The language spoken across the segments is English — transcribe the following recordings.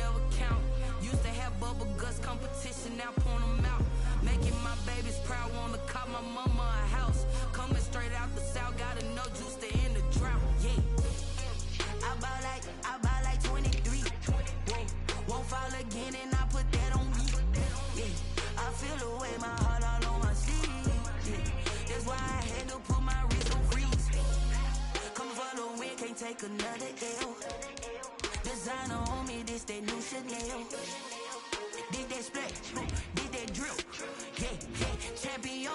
ever count. Used to have bubble guts competition, now point them out. Making my babies proud, wanna call my mama a house. Coming straight out the south, got enough juice to end the drought. Yeah. I bought like 23. Won't fall again and I put that on me. Yeah. I feel the way, my heart all on my sleeve. Yeah. That's why I had to put my wrist on freeze. Coming for the win, can't take another L. Designer on me, this that new Chanel. Did that split, did that drill. Yeah, champion,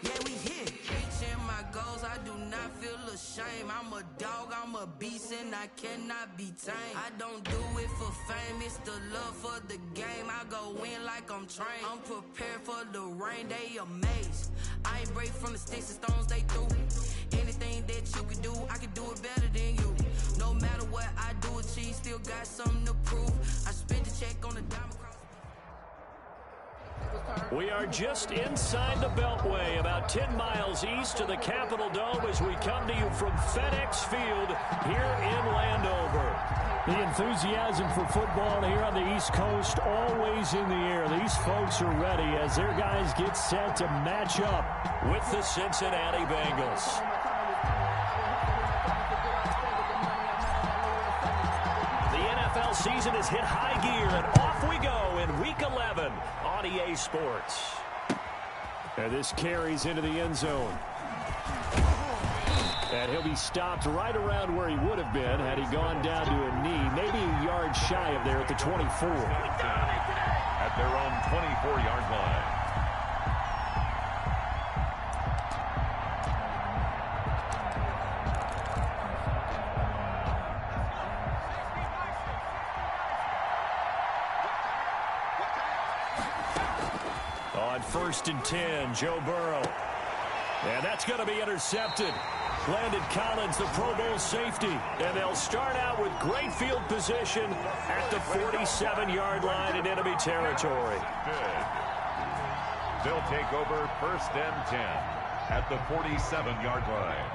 yeah, we here. Reaching my goals, I do not feel ashamed. I'm a dog, I'm a beast, and I cannot be tamed. I don't do it for fame, it's the love for the game. I go in like I'm trained. I'm prepared for the rain, they amazed. I ain't break from the sticks and stones they threw. Anything that you can do, I can do it better than you. No matter what I do, achieve, still got something to prove. I spent the check on the diamond cross. We are just inside the Beltway, about 10 miles east of the Capitol Dome as we come to you from FedEx Field here in Landover. The enthusiasm for football here on the East Coast always in the air. These folks are ready as their guys get set to match up with the Cincinnati Bengals. The NFL season has hit high gear, and off we go in Week 11 on EA Sports. And this carries into the end zone. And he'll be stopped right around where he would have been had he gone down to a knee, maybe a yard shy of there at the 24. At their own 24-yard line. On 1st and 10, Joe Burrow. And that's going to be intercepted. Landon Collins, the Pro Bowl safety. And they'll start out with great field position at the 47-yard line in enemy territory. Good. They'll take over 1st and 10 at the 47-yard line.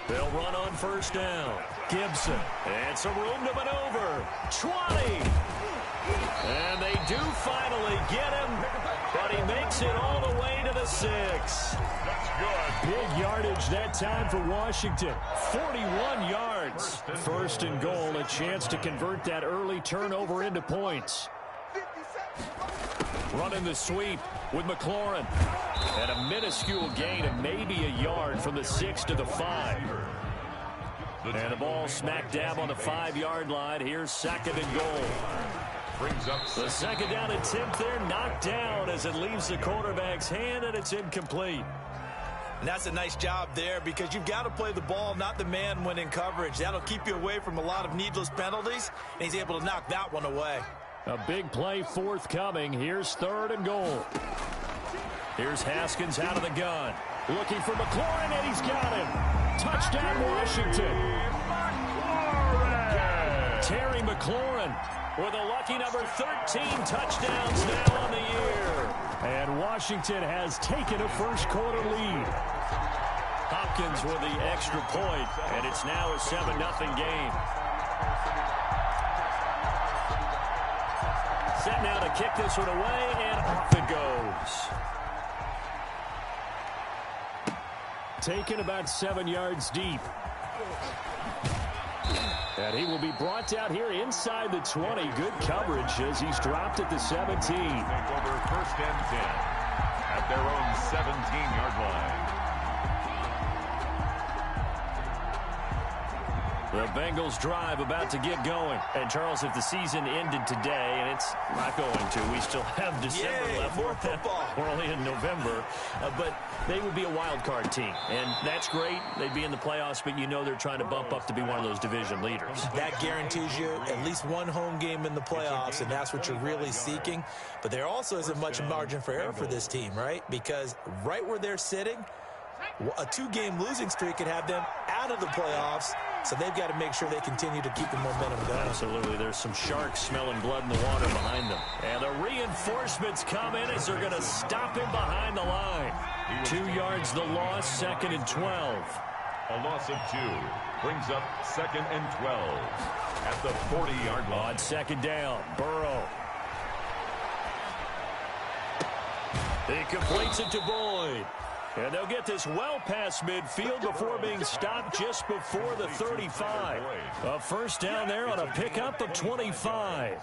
They'll run on 1st down. Gibson. And some room to maneuver. 20. And they do finally get him, but he makes it all the way to the 6. That's good. Big yardage that time for Washington. 41 yards. 1st and goal, a chance to convert that early turnover into points. Running the sweep with McLaurin. And a minuscule gain of maybe a yard from the 6 to the 5. And the ball smack dab on the 5-yard line. Here's 2nd and goal. Brings up the 2nd down attempt there, knocked down as it leaves the quarterback's hand, and it's incomplete. And that's a nice job there because you've got to play the ball, not the man when in coverage. That'll keep you away from a lot of needless penalties, and he's able to knock that one away. A big play forthcoming. Here's 3rd and goal. Here's Haskins out of the gun. Looking for McLaurin, and he's got him. Touchdown, Washington. Terry McLaurin with a lucky number 13 touchdowns now on the year. And Washington has taken a first-quarter lead. Hopkins with the extra point, and it's now a 7-0 game. Set now to kick this one away, and off it goes. Taken about 7 yards deep. And he will be brought down here inside the 20. Good coverage as he's dropped at the 17. Take over 1st and 10 at their own 17-yard line. The Bengals drive about to get going. And, Charles, if the season ended today, and it's not going to, we still have December left. More football. We're only in November. But they would be a wild card team. And that's great. They'd be in the playoffs, but you know they're trying to bump up to be one of those division leaders. That guarantees you at least one home game in the playoffs, and that's what you're really seeking. But there also isn't much margin for error for this team, right? Because right where they're sitting, A 2-game losing streak could have them out of the playoffs, so they've got to make sure they continue to keep the momentum going. Absolutely. There's some sharks smelling blood in the water behind them. And the reinforcements come in as they're going to stop him behind the line. 2 yards the loss, 2nd and 12. A loss of 2 brings up 2nd and 12 at the 40-yard line. On 2nd down, Burrow. He completes it to Boyd. And they'll get this well past midfield before being stopped just before the 35. A first down there on a pickup of 25.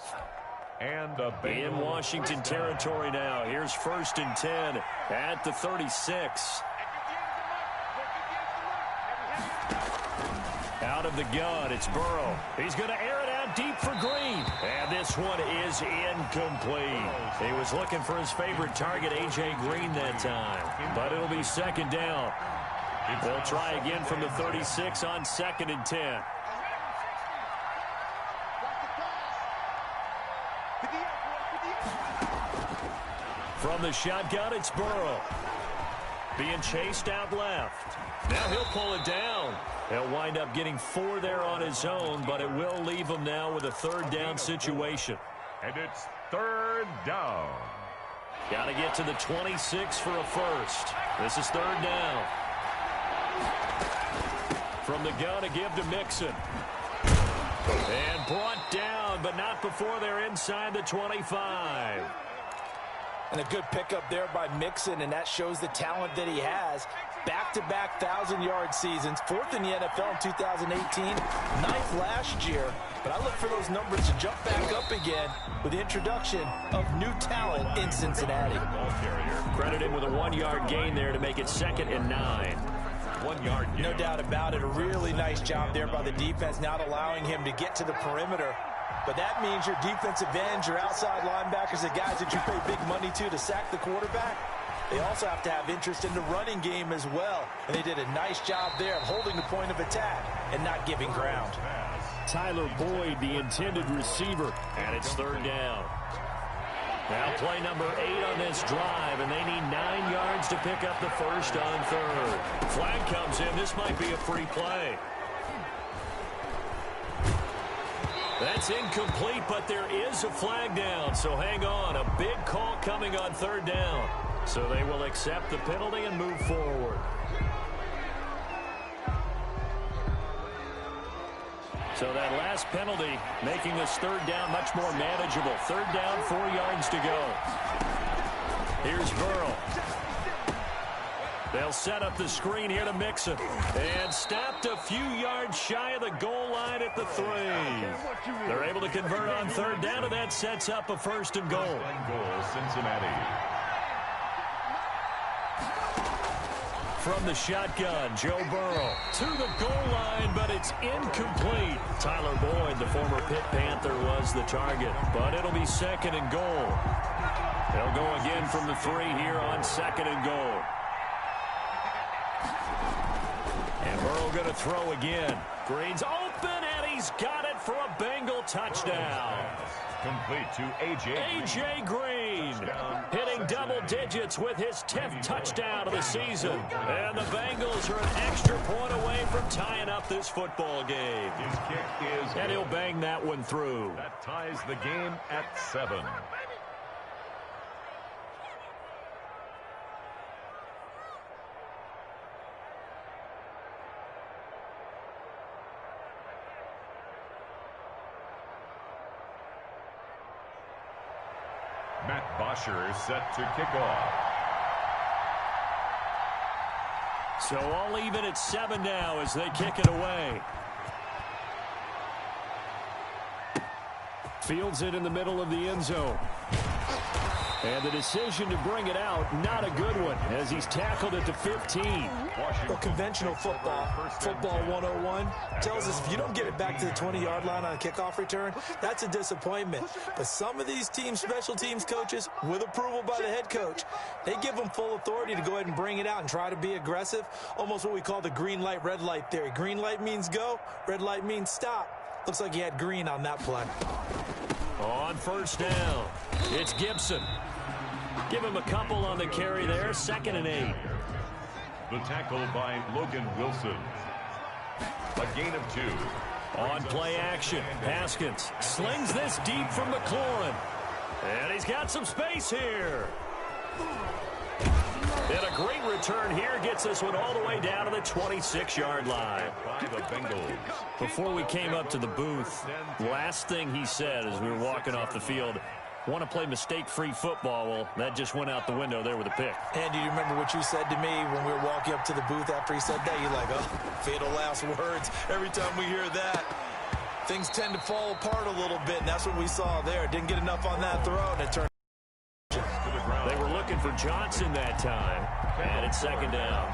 And in Washington territory now. Here's 1st and 10 at the 36. Out of the gun, it's Burrow. He's going to air it out deep for Green. And this one is incomplete. He was looking for his favorite target, A.J. Green, that time. But it'll be 2nd down. They'll try again from the 36 on 2nd and 10. From the shotgun, it's Burrow. Being chased out left. Now he'll pull it down. He'll wind up getting 4 there on his own, but it will leave him now with a 3rd down situation. And it's 3rd down. Got to get to the 26 for a first. This is 3rd down. From the gun, a give to Mixon. And brought down, but not before they're inside the 25. And a good pickup there by Mixon, and that shows the talent that he has. Back-to-back 1,000-yard seasons, 4th in the NFL in 2018, 9th last year. But I look for those numbers to jump back up again with the introduction of new talent in Cincinnati. Credit him with a 1-yard gain there to make it 2nd and 9. 1 yard gain. No doubt about it. A really nice job there by the defense, not allowing him to get to the perimeter. But that means your defensive ends, your outside linebackers, the guys that you pay big money to sack the quarterback, they also have to have interest in the running game as well. And they did a nice job there of holding the point of attack and not giving ground. Tyler Boyd, the intended receiver, and it's 3rd down. Now play number 8 on this drive, and they need 9 yards to pick up the first on 3rd. Flag comes in. This might be a free play. That's incomplete, but there is a flag down, so hang on. A big call coming on 3rd down. So they will accept the penalty and move forward. So that last penalty making this 3rd down much more manageable. 3rd down, 4 yards to go. Here's Burrow. They'll set up the screen here to Mixon. And stopped a few yards shy of the goal line at the 3. They're able to convert on 3rd down, and that sets up a 1st and goal. Cincinnati. From the shotgun, Joe Burrow to the goal line, but it's incomplete. Tyler Boyd, the former Pitt Panther, was the target, but it'll be 2nd and goal. They'll go again from the 3 here on 2nd and goal. And Burrow going to throw again. Green's open, and he's got it for a Bengal touchdown. Complete to A.J. Green, hitting double digits with his 10th touchdown of the season. And the Bengals are an extra point away from tying up this football game. His kick is and he'll bang that one through. That ties the game at 7. Matt Bosher is set to kick off. So all even at 7 now as they kick it away. Fields it in the middle of the end zone. And the decision to bring it out, not a good one, as he's tackled at the 15. Well, conventional football 101, tells us if you don't get it back to the 20-yard line on a kickoff return, that's a disappointment. But some of these special teams coaches, with approval by the head coach, they give them full authority to go ahead and bring it out and try to be aggressive, almost what we call the green light, red light theory. Green light means go, red light means stop. Looks like he had green on that play. On 1st down, it's Gibson. Give him a couple on the carry there, 2nd and 8. The tackle by Logan Wilson. A gain of 2. On play action, Haskins slings this deep from McLaurin. And he's got some space here. And a great return here gets this one all the way down to the 26-yard line. By the Bengals. Before we came up to the booth, last thing he said as we were walking off the field, want to play mistake-free football. Well, that just went out the window there with a pick. And do you remember what you said to me when we were walking up to the booth after he said that? You're like, oh, fatal last words. Every time we hear that, things tend to fall apart a little bit, and that's what we saw there. Didn't get enough on that throw, and it turned. They were looking for Johnson that time, and it's second down.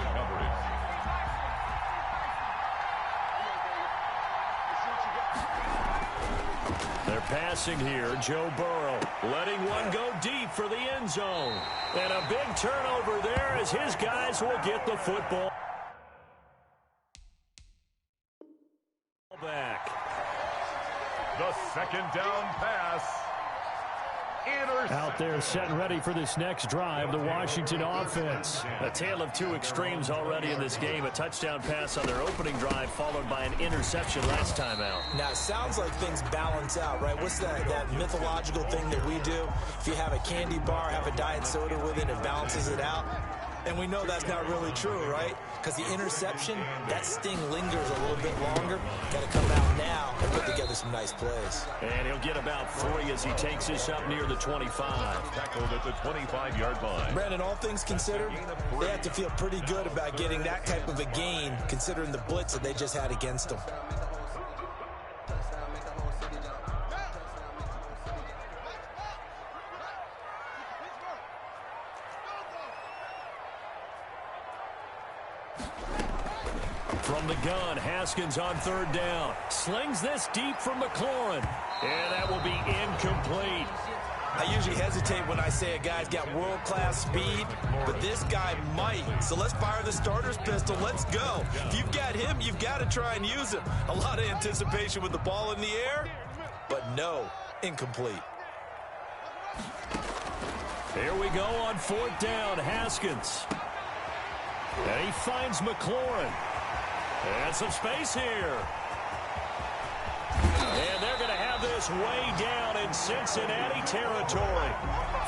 They're passing here. Joe Burrow letting one go deep for the end zone. And a big turnover there as his guys will get the football back. The second down pass. Out there set and ready for this next drive, the Washington offense. A tale of two extremes already in this game. A touchdown pass on their opening drive followed by an interception last time out. Now, it sounds like things balance out, right? What's that mythological thing that we do? If you have a candy bar, have a diet soda with it, it balances it out. And we know that's not really true, right? Because the interception, that sting lingers a little bit longer. Got to come out now and put together some nice plays. And he'll get about 3 as he takes this up near the 25. Tackled at the 25-yard line. Brandon, all things considered, they have to feel pretty good about getting that type of a gain, considering the blitz that they just had against them. From the gun, Haskins on third down. Slings this deep from McLaurin. And that will be incomplete. I usually hesitate when I say a guy's got world-class speed, but this guy might. So let's fire the starter's pistol. Let's go. If you've got him, you've got to try and use him. A lot of anticipation with the ball in the air, but no, incomplete. Here we go on fourth down, Haskins. And he finds McLaurin. And some space here. And they're going to have this way down in Cincinnati territory.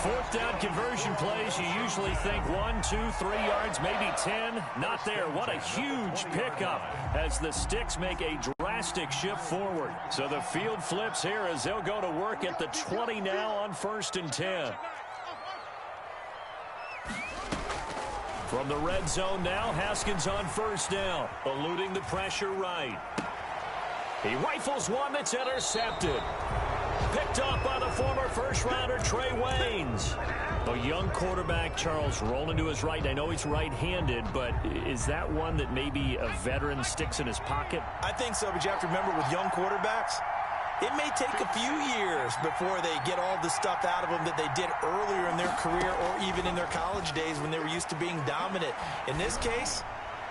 Fourth down conversion plays, you usually think 1, 2, 3 yards, maybe 10. Not there. What a huge pickup as the Sticks make a drastic shift forward. So the field flips here as they'll go to work at the 20 now on 1st and 10. From the red zone now, Haskins on first down, eluding the pressure right. He rifles one that's intercepted. Picked off by the former first-rounder Trey Waynes. A young quarterback, Charles, rolling to his right. I know he's right-handed, but is that one that maybe a veteran sticks in his pocket? I think so, but you have to remember with young quarterbacks, it may take a few years before they get all the stuff out of them that they did earlier in their career or even in their college days when they were used to being dominant. In this case,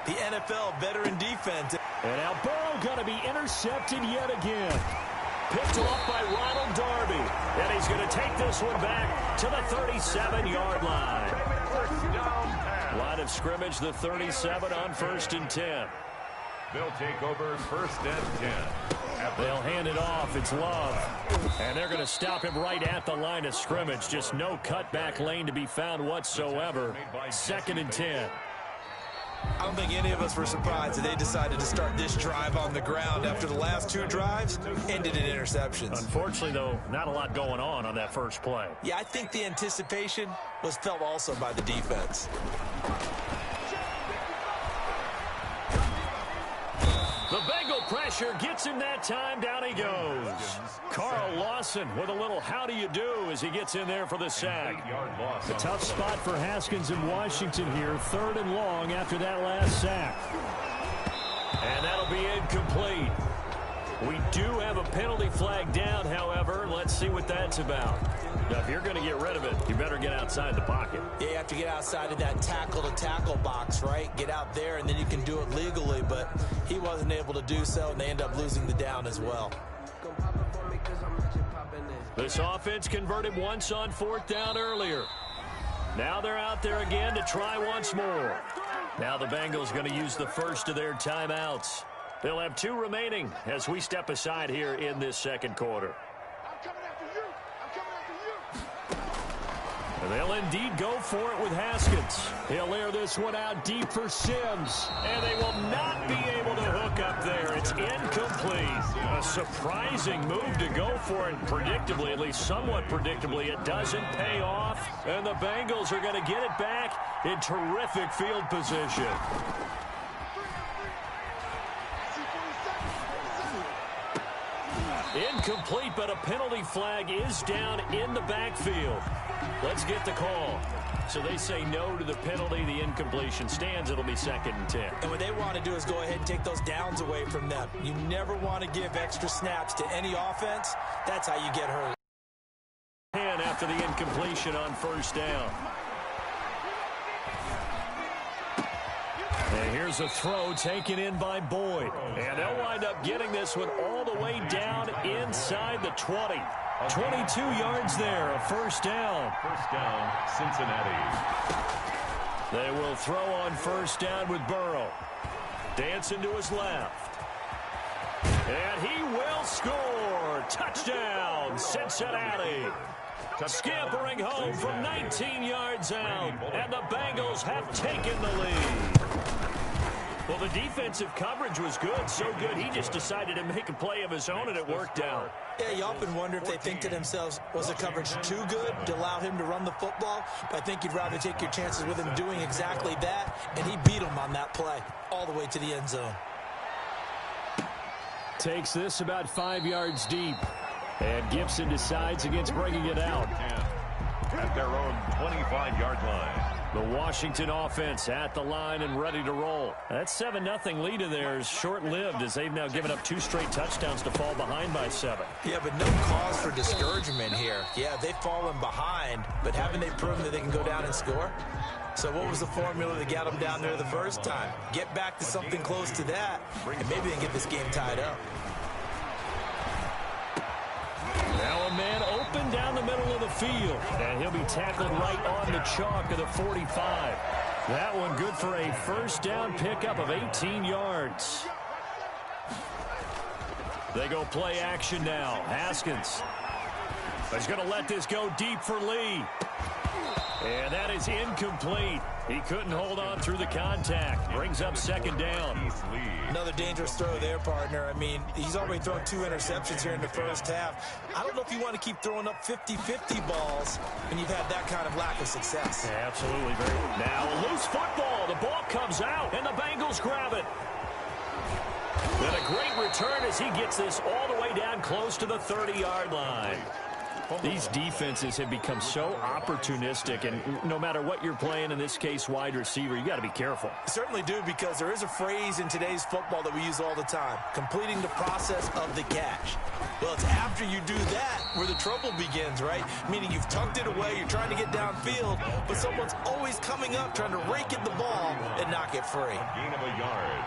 the NFL veteran defense. And now Burrow going to be intercepted yet again. Picked off by Ronald Darby. And he's going to take this one back to the 37-yard line. Line of scrimmage, the 37 on 1st and 10. They'll take over 1st and 10. They'll hand it off. It's Love. And they're going to stop him right at the line of scrimmage. Just no cutback lane to be found whatsoever. 2nd and 10. I don't think any of us were surprised that they decided to start this drive on the ground after the last 2 drives ended in interceptions. Unfortunately, though, not a lot going on that first play. Yeah, I think the anticipation was felt also by the defense. The Bengal pressure gets him that time. Down he goes. Carl Lawson with a little how do you do as he gets in there for the sack. A tough spot for Haskins in Washington here. 3rd and long after that last sack. And that'll be incomplete. We do have a penalty flag down, however. Let's see what that's about. Now, if you're going to get rid of it, you better get outside the pocket. Yeah, you have to get outside of that tackle-to-tackle box, right? Get out there, and then you can do it legally, but he wasn't able to do so, and they end up losing the down as well. This offense converted once on 4th down earlier. Now they're out there again to try once more. Now the Bengals going to use the first of their timeouts. They'll have 2 remaining as we step aside here in this second quarter. And they'll indeed go for it with Haskins. He'll air this one out deep for Sims. And they will not be able to hook up there. It's incomplete. A surprising move to go for it. Predictably, at least somewhat predictably, it doesn't pay off. And the Bengals are going to get it back in terrific field position. Incomplete, but a penalty flag is down in the backfield. Let's get the call. So they say no to the penalty. The incompletion stands. It'll be 2nd and 10. And what they want to do is go ahead and take those downs away from them. You never want to give extra snaps to any offense. That's how you get hurt. And after the incompletion on 1st down. And here's a throw taken in by Boyd. And they'll wind up getting this one all the way down inside the 20. 22 yards there, a 1st down. 1st down, Cincinnati. They will throw on 1st down with Burrow. Dancing to his left. And he will score. Touchdown, Cincinnati. Scampering home from 19 yards out. And the Bengals have taken the lead. Well, the defensive coverage was good, so good he just decided to make a play of his own, and it worked out. Yeah, you often wonder if they think to themselves, was the coverage too good to allow him to run the football? But I think you'd rather take your chances with him doing exactly that, and he beat him on that play all the way to the end zone. Takes this about 5 yards deep, and Gibson decides against bringing it out. At their own 25-yard line. The Washington offense at the line and ready to roll. That 7-0 lead of theirs short-lived as they've now given up 2 straight touchdowns to fall behind by 7. Yeah, but no cause for discouragement here. Yeah, they've fallen behind, but haven't they proven that they can go down and score? So what was the formula that got them down there the first time? Get back to something close to that, and maybe they can get this game tied up. Now a man open down the middle of the field, and he'll be tackled right on the chalk of the 45. That one good for a 1st down pickup of 18 yards. They go play action now. Haskins is going to let this go deep for Lee. And that is incomplete. He couldn't hold on through the contact. Brings up 2nd down. Another dangerous throw there, partner. I mean, he's already thrown 2 interceptions here in the first half. I don't know if you want to keep throwing up 50-50 balls when you've had that kind of lack of success. Yeah, absolutely. Now a loose football. The ball comes out, and the Bengals grab it. And a great return as he gets this all the way down close to the 30-yard line. These defenses have become so opportunistic, and no matter what you're playing, in this case wide receiver, you got to be careful. Certainly do, because there is a phrase in today's football that we use all the time, completing the process of the catch. Well, it's after you do that where the trouble begins, right? Meaning you've tucked it away, you're trying to get downfield, but someone's always coming up trying to rake at the ball and knock it free. Gain of a yard.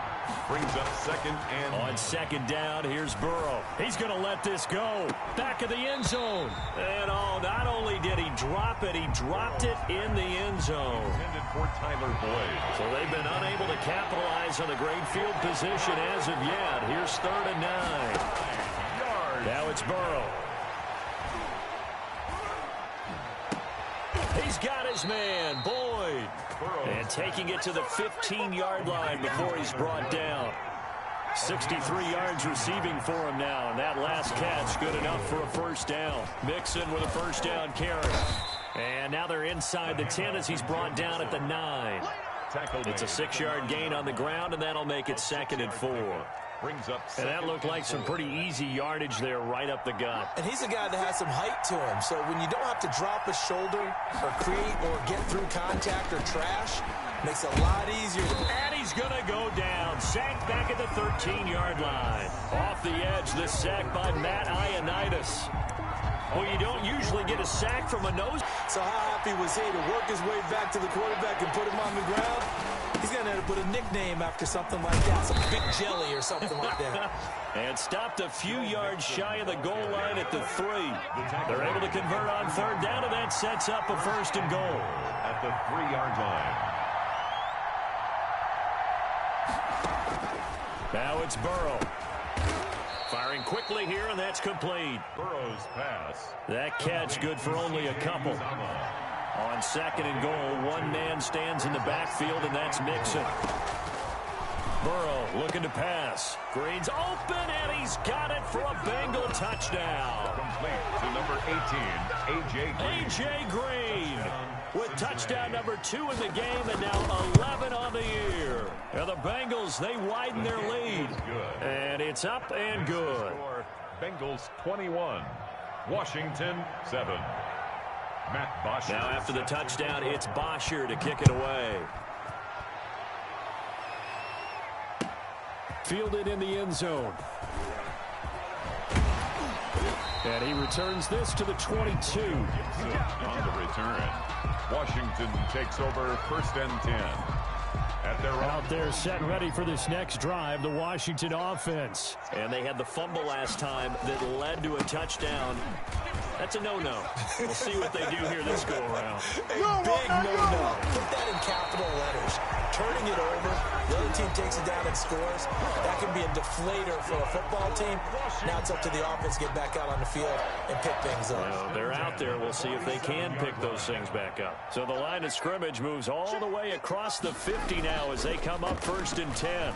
Brings up 2nd and... On 2nd down, here's Burrow. He's going to let this go. Back of the end zone. And not only did he drop it, he dropped it in the end zone. Intended for Tyler Boyd. So they've been unable to capitalize on the great field position as of yet. Here's 3rd and 9. Now it's Burrow. He's got his man, Boyd. And taking it to the 15-yard line before he's brought down. 63 yards receiving for him now, and that last catch good enough for a 1st down. Mixon with a 1st down carry. And now they're inside the 10 as he's brought down at the 9. It's a 6-yard gain on the ground, and that'll make it 2nd and 4. And that looked like some pretty easy yardage there right up the gut. And he's a guy that has some height to him, so when you don't have to drop a shoulder or create or get through contact or trash, makes it a lot easier. And he's going to go down. Sacked back at the 13-yard line. Off the edge, the sack by Matt Ioannidis. Well, you don't usually get a sack from a nose. So how happy was he to work his way back to the quarterback and put him on the ground? He's going to have to put a nickname after something like that, some Big Jelly or something like that. And stopped a few yards shy of the goal line at the 3. They're able to convert on 3rd down, and that sets up a 1st and goal. At the 3-yard line. Now it's Burrow. Firing quickly here, and that's complete. Burrow's pass. That catch good for only a couple. On 2nd and goal, one man stands in the backfield, and that's Mixon. Burrow looking to pass. Green's open, and he's got it for a Bengal touchdown. Complete to number 18, A.J. Green. A.J. Green with touchdown number 2 in the game, and now 11 on the year. And the Bengals, they widen their lead. And it's up and good. Bengals 21, Washington 7. Matt Bosher. Now after the touchdown, it's Bosher to kick it away. Fielded in the end zone. And he returns this to the 22. On the return. Washington takes over 1st and 10. Out there set and ready for this next drive, the Washington offense. And they had the fumble last time that led to a touchdown. That's a no-no. We'll see what they do here this go-around. A big no-no. Put that in capital letters. Turning it over, the other team takes it down and scores. That can be a deflator for a football team. Now it's up to the offense to get back out on the field and pick things up. Well, they're out there. We'll see if they can pick those things back up. So the line of scrimmage moves all the way across the 50 now as they come up 1st and 10.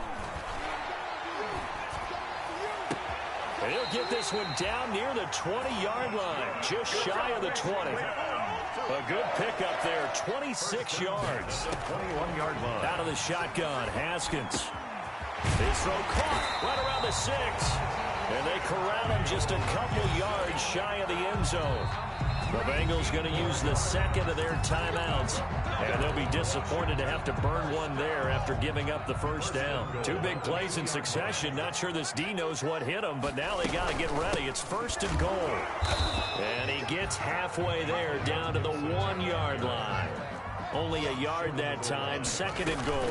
And he'll get this one down near the 20-yard line, just shy of the 20. A good pickup there, 26 yards. 21-yard line. Out of the shotgun, Haskins. His throw caught right around the 6. And they corral him just a couple yards shy of the end zone. The Bengals going to use the 2nd of their timeouts. And they'll be disappointed to have to burn one there after giving up the 1st down. 2 big plays in succession. Not sure this D knows what hit him, but now they got to get ready. It's 1st and goal. And he gets halfway there down to the 1-yard line. Only a yard that time. 2nd and goal.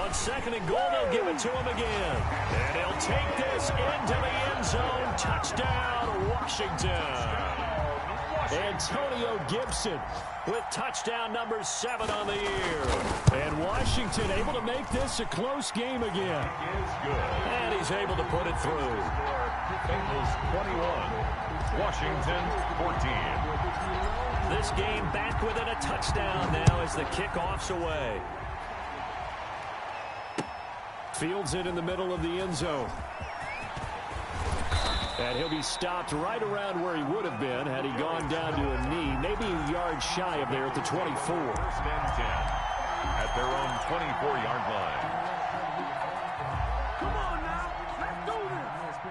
On 2nd and goal, they'll give it to him again. And he'll take this into the end zone. Touchdown, Washington. Antonio Gibson with touchdown number 7 on the year. And Washington able to make this a close game again. And he's able to put it through. Bengals 21, Washington 14. This game back within a touchdown now as the kickoff's away. Fields it in the middle of the end zone. And he'll be stopped right around where he would have been had he gone down to a knee, maybe a yard shy of there at the 24. 1st and 10 at their own 24-yard line. Come on now, let's do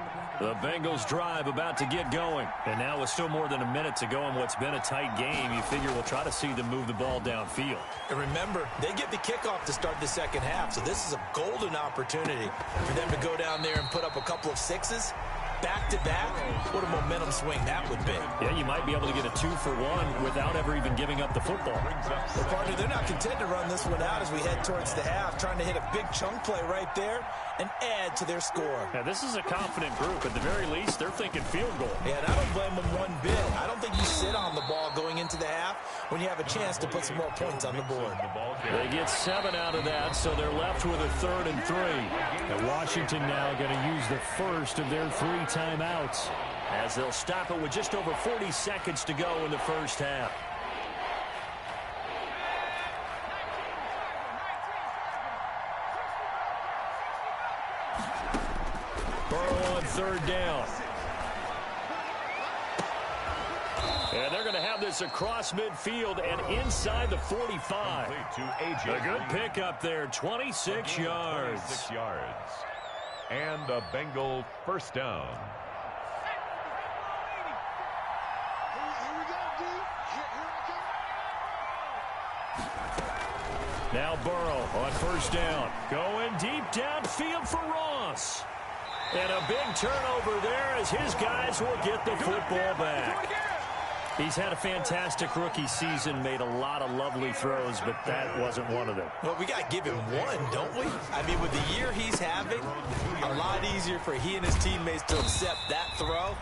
this. The Bengals drive about to get going. And now with still more than a minute to go in what's been a tight game, you figure we'll try to see them move the ball downfield. And remember, they get the kickoff to start the 2nd half, so this is a golden opportunity for them to go down there and put up a couple of 6s. Back-to-back, what a momentum swing that would be. Yeah, you might be able to get a 2-for-1 without ever even giving up the football. Well, partner, they're not content to run this one out as we head towards the half, trying to hit a big chunk play right there and add to their score. Now, this is a confident group. At the very least, they're thinking field goal. Yeah, and I don't blame them one bit. I don't think you sit on the ball going into the half when you have a chance to put some more points on the board. They get 7 out of that, so they're left with a 3rd and 3. And Washington now going to use the first of their 3 timeouts. As they'll stop it with just over 40 seconds to go in the 1st half. Burrow on 3rd down. And they're going to have this across midfield and inside the 45. A good pickup there, 26 yards. 26 yards. And a Bengal 1st down. Now Burrow on 1st down. Going deep downfield for Ross. And a big turnover there as his guys will get the football back. He's had a fantastic rookie season, made a lot of lovely throws, but that wasn't one of them. Well, we got to give him one, don't we? I mean, with the year he's having, a lot easier for he and his teammates to accept that throw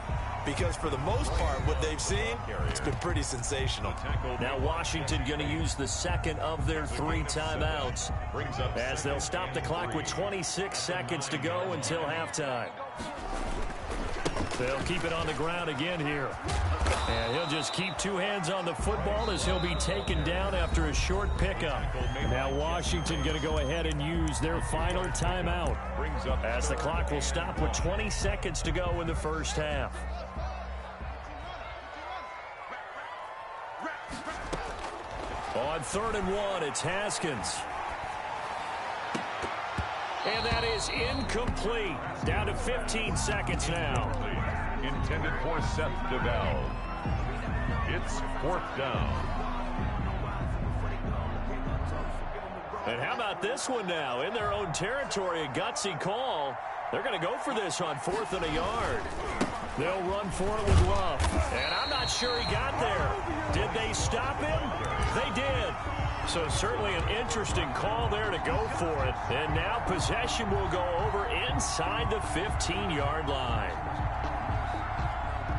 because for the most part, what they've seen, it's been pretty sensational. Now Washington going to use the second of their 3 timeouts as they'll stop the clock with 26 seconds to go until halftime. They'll keep it on the ground again here. And he'll just keep 2 hands on the football as he'll be taken down after a short pickup. Now Washington going to go ahead and use their final timeout as the clock will stop with 20 seconds to go in the first half. On 3rd and 1, it's Haskins. And that is incomplete. Down to 15 seconds now. Intended for Seth DeVal. It's 4th down. And how about this one now? In their own territory, a gutsy call. They're going to go for this on 4th and a yard. They'll run for it with Love. And I'm not sure he got there. Did they stop him? They did. So certainly an interesting call there to go for it. And now possession will go over inside the 15-yard line.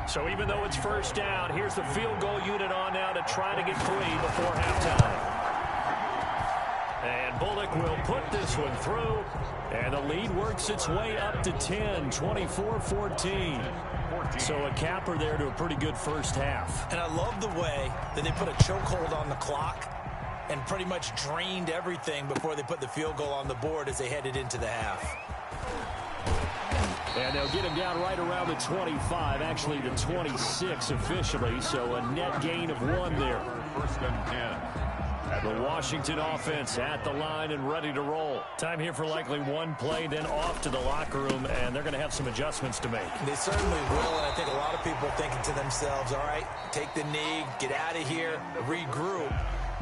So even though it's 1st down, here's the field goal unit on now to try to get 3 before halftime. And Bullock will put this one through. And the lead works its way up to 10, 24-14. So a capper there to a pretty good first half. And I love the way that they put a chokehold on the clock and pretty much drained everything before they put the field goal on the board as they headed into the half. And they'll get him down right around the 25, actually the 26 officially, so a net gain of 1 there. 1st and 10. The Washington offense at the line and ready to roll. Time here for likely 1 play, then off to the locker room, and they're going to have some adjustments to make. They certainly will, and I think a lot of people are thinking to themselves, all right, take the knee, get out of here, regroup.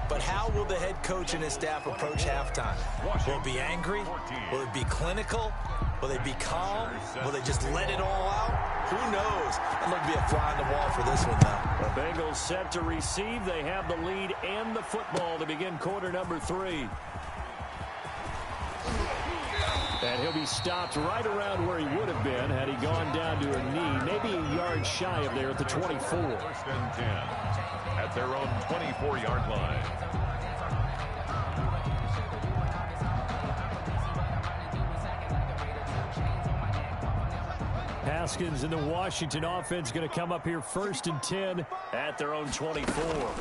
But how will the head coach and his staff approach halftime? Will it be angry? Will it be clinical? Will they be calm? Will they just let it all out? Who knows? It looked to be a fly on the wall for this one, though. The Bengals set to receive. They have the lead and the football to begin quarter number 3. And he'll be stopped right around where he would have been had he gone down to a knee, maybe a yard shy of there at the 24. 1st and 10 at their own 24-yard line. Haskins and the Washington offense going to come up here 1st and 10 at their own 24.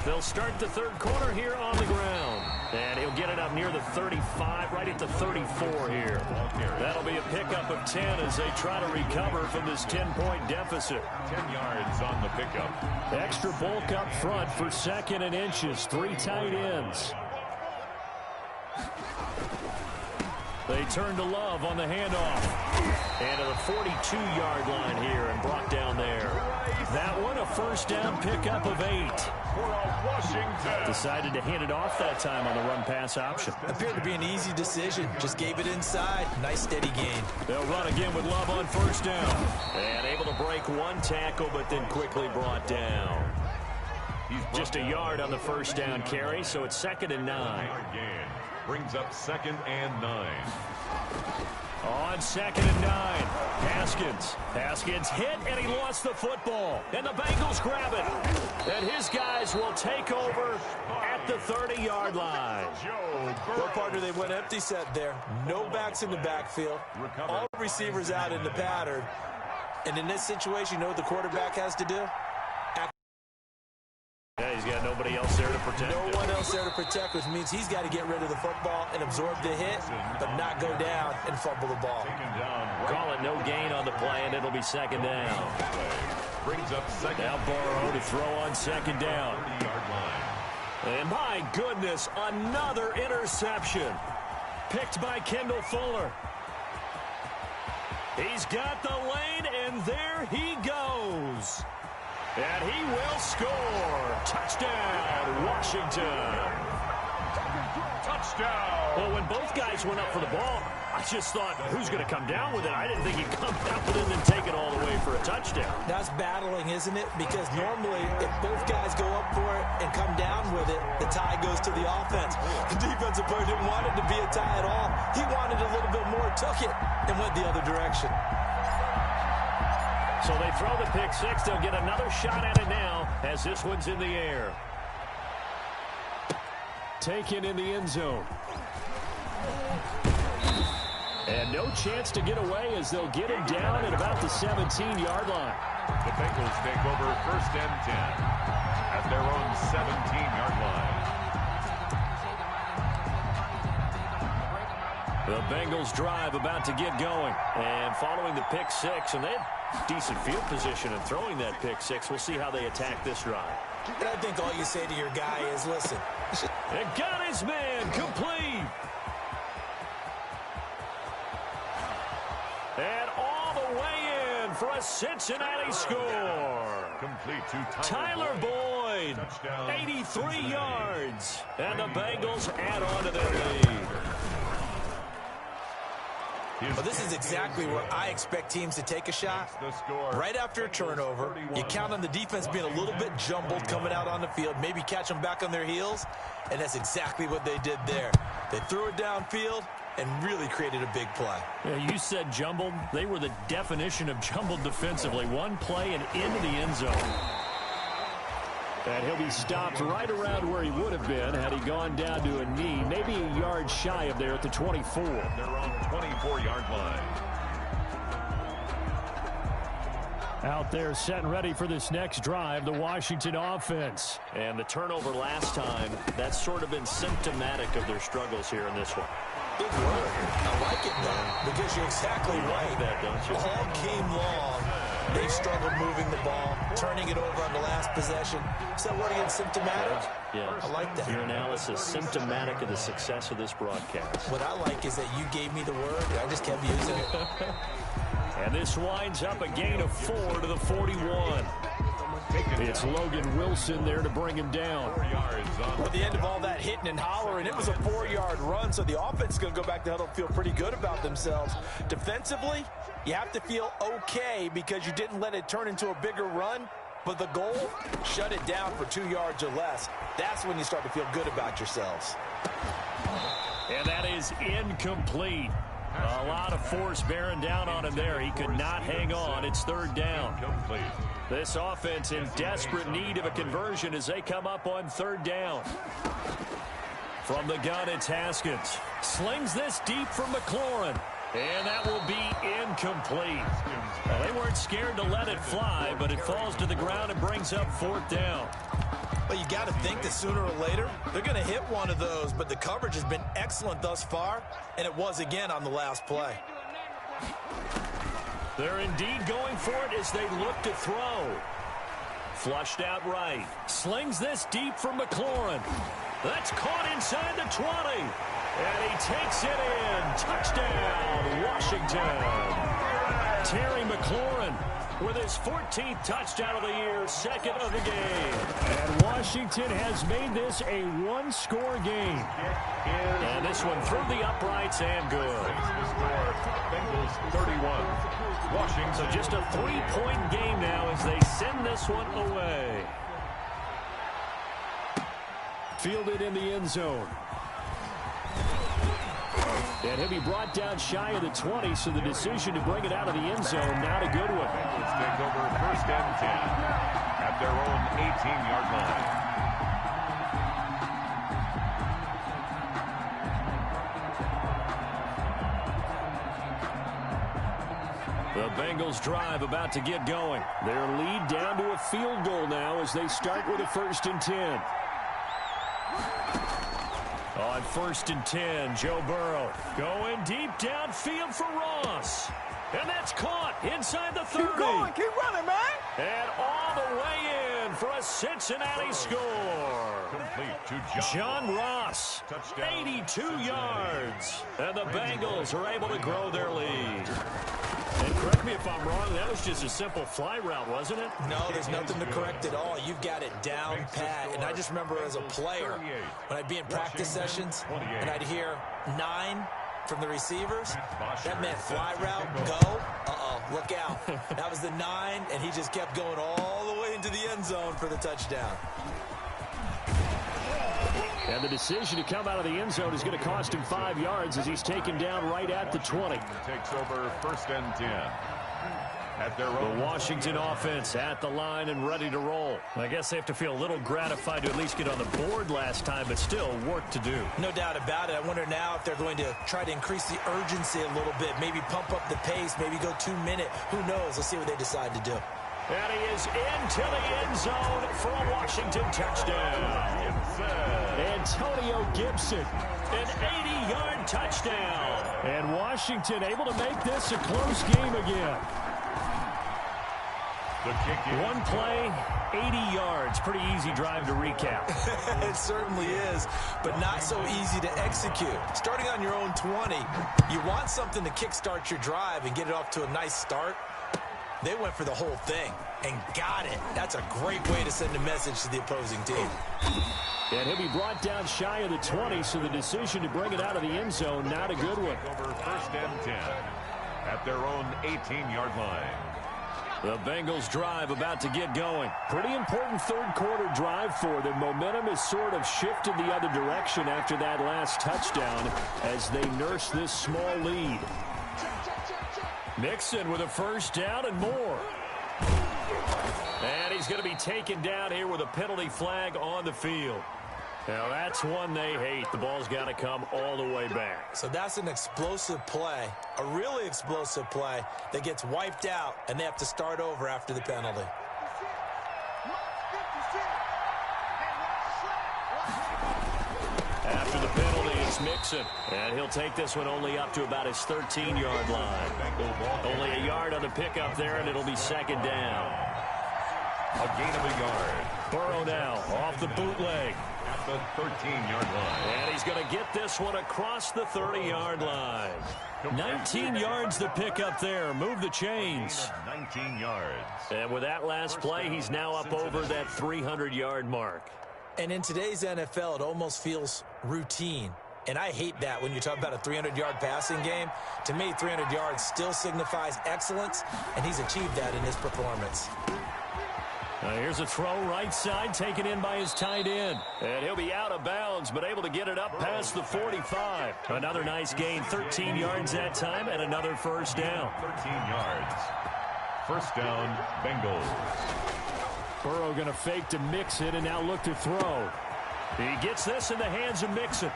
They'll start the 3rd quarter here on the ground. And he'll get it up near the 35, right at the 34 here. That'll be a pickup of 10 as they try to recover from this 10-point deficit. 10 yards on the pickup. Extra bulk up front for 2nd and inches. 3 tight ends. They turn to Love on the handoff. And to the 42-yard line here and brought down there. That one, a 1st down pickup of 8. Decided to hand it off that time on the run-pass option. Appeared to be an easy decision. Just gave it inside. Nice steady gain. They'll run again with Love on 1st down. And able to break 1 tackle, but then quickly brought down. Just a yard on the 1st down carry, so it's 2nd and 9. Brings up 2nd and 9. On 2nd and 9, Haskins hit, and he lost the football. And the Bengals grab it. And his guys will take over at the 30-yard line. Well, partner, they went empty set there. No backs in the backfield. All receivers out in the pattern. And in this situation, you know what the quarterback has to do? Yeah, he's got nobody else there to protect. No one else there to protect, which means he's got to get rid of the football and absorb the hit, but not go down and fumble the ball. Call it no gain on the play, and it'll be 2nd down. Brings up 2nd. Now Burrow to throw on 2nd down. And my goodness, another interception. Picked by Kendall Fuller. He's got the lane, and there he goes. And he will score. Touchdown, Washington. Touchdown. Well, when both guys went up for the ball, I just thought, who's going to come down with it? I didn't think he'd come down with it and then take it all the way for a touchdown. That's battling, isn't it? Because normally, if both guys go up for it and come down with it, the tie goes to the offense. The defensive player didn't want it to be a tie at all. He wanted a little bit more, took it, and went the other direction. So they throw the pick six. They'll get another shot at it now as this one's in the air. Taken in the end zone. And no chance to get away as they'll get him down at about the 17-yard line. The Bengals take over 1st and 10 at their own 17-yard line. The Bengals drive about to get going. And following the pick six, and they had decent field position in throwing that pick six. We'll see how they attack this drive. And I think all you say to your guy is, listen. And got his man complete. And all the way in for a Cincinnati score. Complete to Tyler Boyd, 83 yards. And the Bengals add on to their lead. Well, this is exactly where I expect teams to take a shot. Right after a turnover, you count on the defense being a little bit jumbled coming out on the field, maybe catch them back on their heels, and that's exactly what they did there. They threw it downfield and really created a big play. Yeah, you said jumbled. They were the definition of jumbled defensively. One play and into the end zone. And he'll be stopped right around where he would have been had he gone down to a knee, maybe a yard shy of there at the 24. They're on 24-yard line. Out there set and ready for this next drive, the Washington offense. And the turnover last time, that's sort of been symptomatic of their struggles here in this one. Big word. I like it, though, because you're exactly right. That, don't you? All game long, they struggled moving the ball, turning it over on the last possession. So what again, symptomatic? Yeah. I like that. Your analysis, symptomatic of the success of this broadcast. What I like is that you gave me the word, and I just kept using it. And this winds up a gain of 4 to the 41. It's Logan Wilson there to bring him down. 4 yards on At the end of all that hitting and hollering, it was a 4-yard run, so the offense is going to go back to huddle and feel pretty good about themselves. Defensively, you have to feel okay because you didn't let it turn into a bigger run, but the goal, shut it down for 2 yards or less. That's when you start to feel good about yourselves. And that is incomplete. A lot of force bearing down on him there. He could not hang on. It's 3rd down. complete. This offense in desperate need of a conversion as they come up on 3rd down. From the gun, it's Haskins. Slings this deep for McLaurin. And that will be incomplete. Well, they weren't scared to let it fly, but it falls to the ground and brings up 4th down. Well, you got to think that sooner or later, they're going to hit one of those, but the coverage has been excellent thus far, and it was again on the last play. They're indeed going for it as they look to throw. Flushed out right. Slings this deep for McLaurin. That's caught inside the 20. And he takes it in. Touchdown, Washington. Terry McLaurin with his 14th touchdown of the year, 2nd of the game. And Washington has made this a one-score game. And this one through the uprights and good. Bengals 31. Washington. So just a 3-point game now as they send this one away. Fielded in the end zone. And he'll be brought down shy of the 20, so the decision to bring it out of the end zone, not a good one. Bengals take over 1st and 10 at their own 18-yard line. The Bengals drive about to get going. Their lead down to a field goal now as they start with a 1st and 10. On 1st and 10, Joe Burrow going deep downfield for Ross. And that's caught inside the 30. Keep going, keep running, man. And all the way in for a Cincinnati score. Complete to John Ross, Touchdown. 82 yards. And the Bengals are able to grow their lead. And correct me if I'm wrong, that was just a simple fly route, wasn't it? No, there's nothing to correct at all. You've got it down pat. And I just remember as a player, when I'd be in practice sessions, and I'd hear 9 from the receivers, that meant fly route, go, look out. That was the 9, and he just kept going all the way into the end zone for the touchdown. And the decision to come out of the end zone is going to cost him 5 yards as he's taken down right at the 20. Takes over 1st and 10. at their The own. Washington offense at the line and ready to roll. I guess they have to feel a little gratified to at least get on the board last time, but still work to do. No doubt about it. I wonder now if they're going to try to increase the urgency a little bit, maybe pump up the pace, maybe go 2-minute. Who knows? Let's see what they decide to do. And he is into the end zone for a Washington touchdown. Antonio Gibson, an 80-yard touchdown. And Washington able to make this a close game again. The kick is One play, 80 yards. Pretty easy drive to recap. It certainly is, but not so easy to execute. Starting on your own 20, you want something to kickstart your drive and get it off to a nice start. They went for the whole thing and got it. That's a great way to send a message to the opposing team. And he'll be brought down shy of the 20, so the decision to bring it out of the end zone, not a good one. over 1st and 10 at their own 18-yard line. The Bengals drive about to get going. Pretty important third quarter drive for them. Momentum has sort of shifted the other direction after that last touchdown as they nurse this small lead. Mixon with a first down and more. And he's going to be taken down here with a penalty flag on the field. Now that's one they hate. The ball's got to come all the way back. So that's an explosive play, a really explosive play that gets wiped out, and they have to start over after the penalty. After the penalty, it's Mixon. And he'll take this one only up to about his 13-yard line. Only a yard on the pickup there, and it'll be second down. A gain of a yard. Burrow now off the bootleg. At the 13-yard line. And he's going to get this one across the 30-yard line. 19 yards to pick up there. Move the chains. 19 yards. And with that last play, he's now up over that 300-yard mark. And in today's NFL, it almost feels routine. And I hate that when you talk about a 300-yard passing game. To me, 300 yards still signifies excellence, and he's achieved that in his performance. Here's a throw right side taken in by his tight end. And he'll be out of bounds, but able to get it up past the 45. Another nice gain, 13 yards that time, and another first down. 13 yards. First down, Bengals. Burrow going to fake to Mixon and now look to throw. He gets this in the hands of Mixon.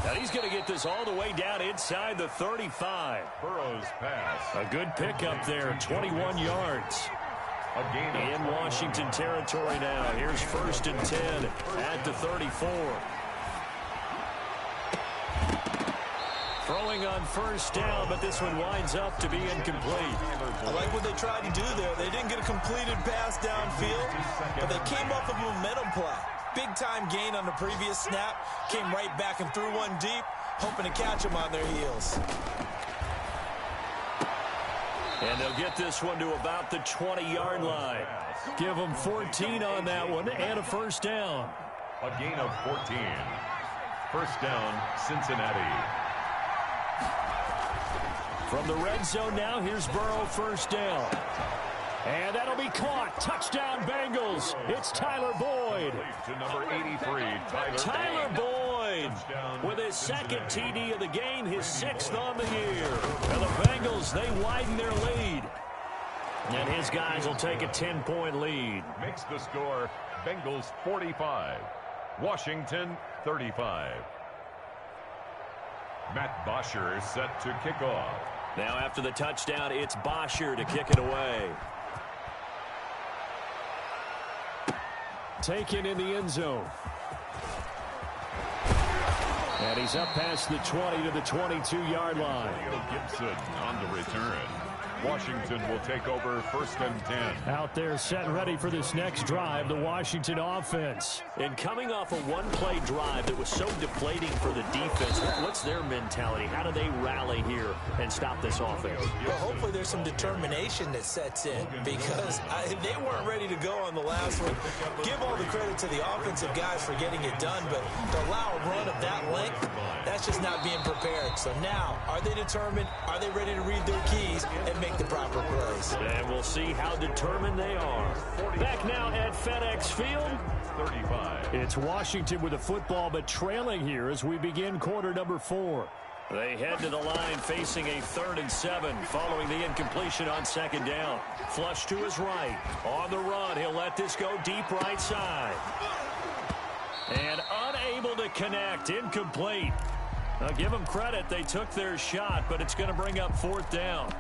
And he's going to get this all the way down inside the 35. Burrow's pass. A good pickup there, 21 yards. A gain of In Washington territory now. Here's 1st and 10 at the 34. Throwing on first down, but this one winds up to be incomplete. I like what they tried to do there. They didn't get a completed pass downfield, but they came off of a momentum play. Big-time gain on the previous snap. Came right back and threw one deep, hoping to catch them on their heels. And they'll get this one to about the 20-yard line. Give them 14 on that one and a first down. a gain of 14. First down, Cincinnati. From the red zone now, here's Burrow, first down. And that'll be caught. Touchdown, Bengals. It's Tyler Boyd. To number 83, Tyler Boyd with his second TD of the game, his sixth on the year. And the Bengals, they widen their lead. And his guys will take a 10-point lead. Makes the score Bengals 45, Washington 35. Matt Bosher set to kick off. Now after the touchdown, it's Bosher to kick it away. Taken in the end zone. And he's up past the 20 to the 22-yard line. Gibson on the return. Washington will take over first and 10. Out there set ready for this next drive, the Washington offense. And coming off a one-play drive that was so deflating for the defense, what's their mentality? How do they rally here and stop this offense? Well, hopefully there's some determination that sets in because they weren't ready to go on the last one. Give all the credit to the offensive guys for getting it done, but to allow a run of that length, that's just not being prepared. So now, are they determined? Are they ready to read their keys and make the proper plays? And we'll see how determined they are. Back now at FedEx Field. 35. It's Washington with the football, but trailing here as we begin quarter number 4. They head to the line facing a 3rd and 7 following the incompletion on 2nd down. Flush to his right. On the run, he'll let this go deep right side. And unable to connect. Incomplete. I'll give them credit. They took their shot, but it's going to bring up 4th down.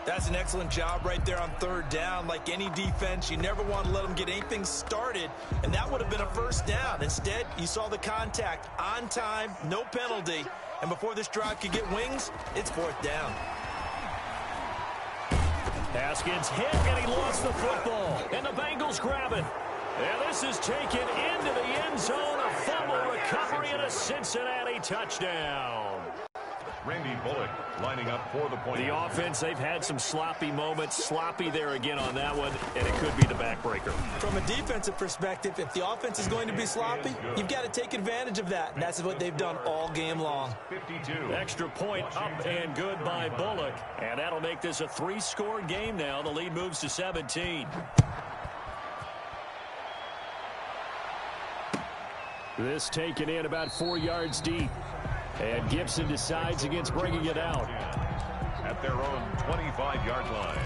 That's an excellent job right there on 3rd down. Like any defense, you never want to let them get anything started, and that would have been a 1st down. Instead, you saw the contact on time, no penalty, and before this drive could get wings, it's 4th down. Haskins hit, and he lost the football, and the Bengals grab it. And this is taken into the end zone, a fumble recovery, and a Cincinnati touchdown. Randy Bullock lining up for the point. The offense, they've had some sloppy moments. Sloppy there again on that one, and it could be the backbreaker. From a defensive perspective, if the offense is going to be sloppy, you've got to take advantage of that, and that's what they've done all game long. 52. Extra point up and good by Bullock, and that'll make this a 3-score game now. The lead moves to 17. This taken in about 4 yards deep. And Gibson decides against bringing it out. At their own 25-yard line.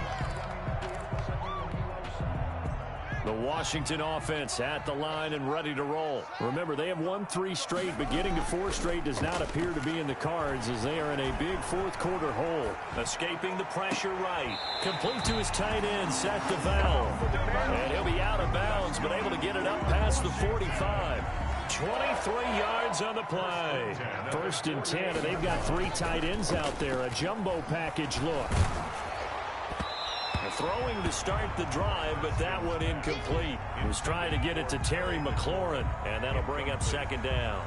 The Washington offense at the line and ready to roll. Remember, they have won 3 straight, but getting to 4 straight does not appear to be in the cards as they are in a big 4th quarter hole. Escaping the pressure right. Complete to his tight end, Seth DeVal. And he'll be out of bounds, but able to get it up past the 45. 23 yards on the play. 1st and 10, and they've got 3 tight ends out there. A jumbo package look. Throwing to start the drive, but that one incomplete. He was trying to get it to Terry McLaurin, and that'll bring up 2nd down.